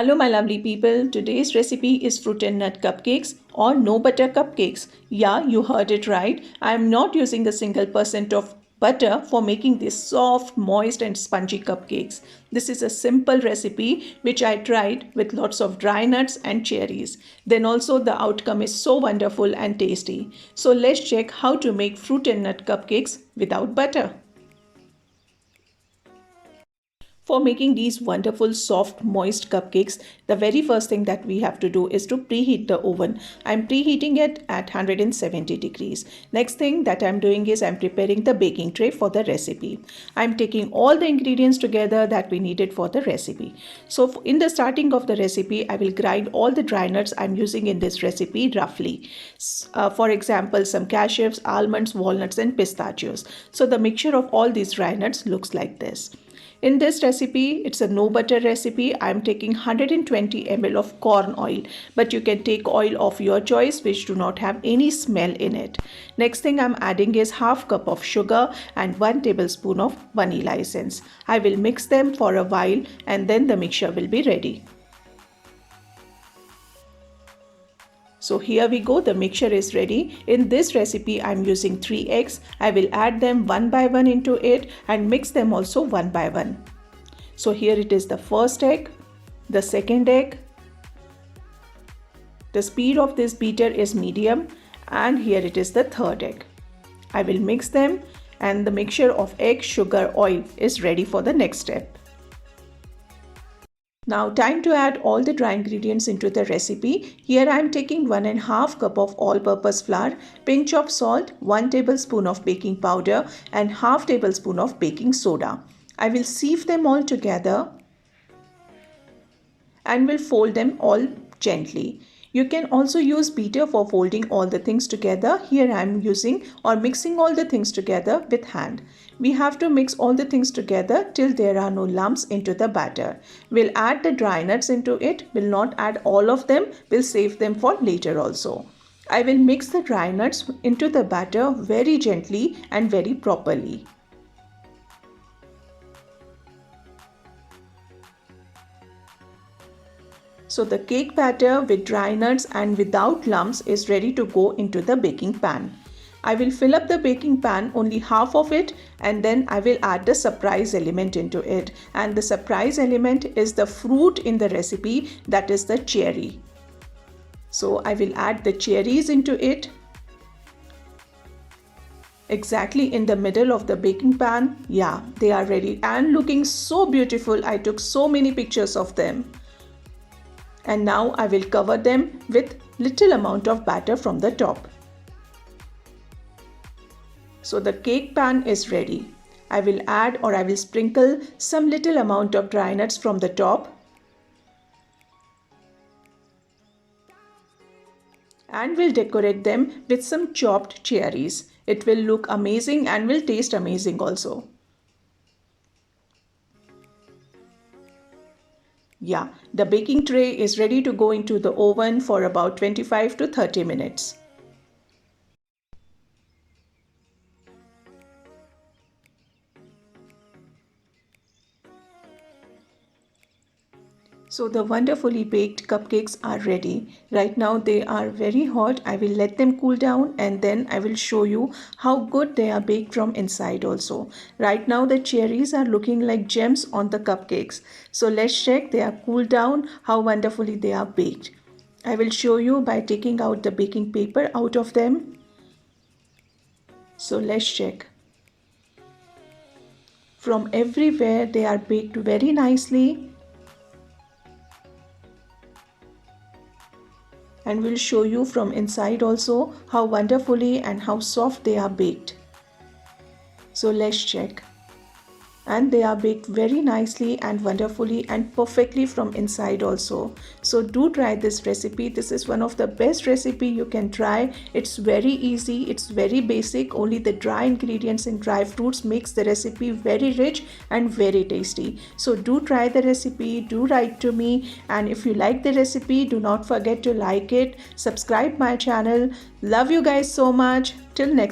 Hello my lovely people, today's recipe is fruit and nut cupcakes or no butter cupcakes. Yeah, you heard it right. I am not using a single percent of butter for making these soft, moist and spongy cupcakes. This is a simple recipe which I tried with lots of dry nuts and cherries. Then also the outcome is so wonderful and tasty. So let's check how to make fruit and nut cupcakes without butter. For making these wonderful soft moist cupcakes, the very first thing that we have to do is to preheat the oven. I'm preheating it at 170 degrees. Next thing that I'm doing is I'm preparing the baking tray for the recipe. I'm taking all the ingredients together that we needed for the recipe. So in the starting of the recipe, I will grind all the dry nuts I'm using in this recipe roughly. For example, some cashews, almonds, walnuts and pistachios. So the mixture of all these dry nuts looks like this. In this recipe, it's a no butter recipe. I'm taking 120 ml of corn oil, but you can take oil of your choice which do not have any smell in it. Next thing I'm adding is half cup of sugar and 1 tablespoon of vanilla essence. I will mix them for a while and then the mixture will be ready. So here we go, the mixture is ready. In this recipe, I'm using 3 eggs. I will add them one by one into it and mix them also one by one. So here it is the first egg, the second egg. The speed of this beater is medium and here it is the third egg. I will mix them and the mixture of egg, sugar, oil is ready for the next step. Now time to add all the dry ingredients into the recipe. Here I am taking 1.5 cup of all-purpose flour, pinch of salt, 1 tablespoon of baking powder and half tablespoon of baking soda. I will sieve them all together and will fold them all gently. You can also use beater for folding all the things together. Here I am using or mixing all the things together with hand. We have to mix all the things together till there are no lumps into the batter. We'll add the dry nuts into it. We'll not add all of them. We'll save them for later also. I will mix the dry nuts into the batter very gently and very properly. So the cake batter with dry nuts and without lumps is ready to go into the baking pan. I will fill up the baking pan only half of it and then I will add the surprise element into it. And the surprise element is the fruit in the recipe, that is the cherry. So I will add the cherries into it. Exactly in the middle of the baking pan. Yeah, they are ready and looking so beautiful. I took so many pictures of them. And now I will cover them with little amount of batter from the top. So the cake pan is ready. I will add or I will sprinkle some little amount of dry nuts from the top. And will decorate them with some chopped cherries. It will look amazing and will taste amazing also. Yeah, the baking tray is ready to go into the oven for about 25 to 30 minutes. So the wonderfully baked cupcakes are ready. Right now they are very hot. I will let them cool down and then I will show you how good they are baked from inside also. Right now the cherries are looking like gems on the cupcakes. So let's check they are cooled down, how wonderfully they are baked. I will show you by taking out the baking paper out of them. So let's check. From everywhere they are baked very nicely. And we'll show you from inside also how wonderfully and how soft they are baked. So let's check. And they are baked very nicely and wonderfully and perfectly from inside also. So do try this recipe. This is one of the best recipe you can try. It's very easy, it's very basic. Only the dry ingredients and dry fruits makes the recipe very rich and very tasty. So do try the recipe, do write to me, and if you like the recipe, do not forget to like it, subscribe my channel. Love you guys so much. Till next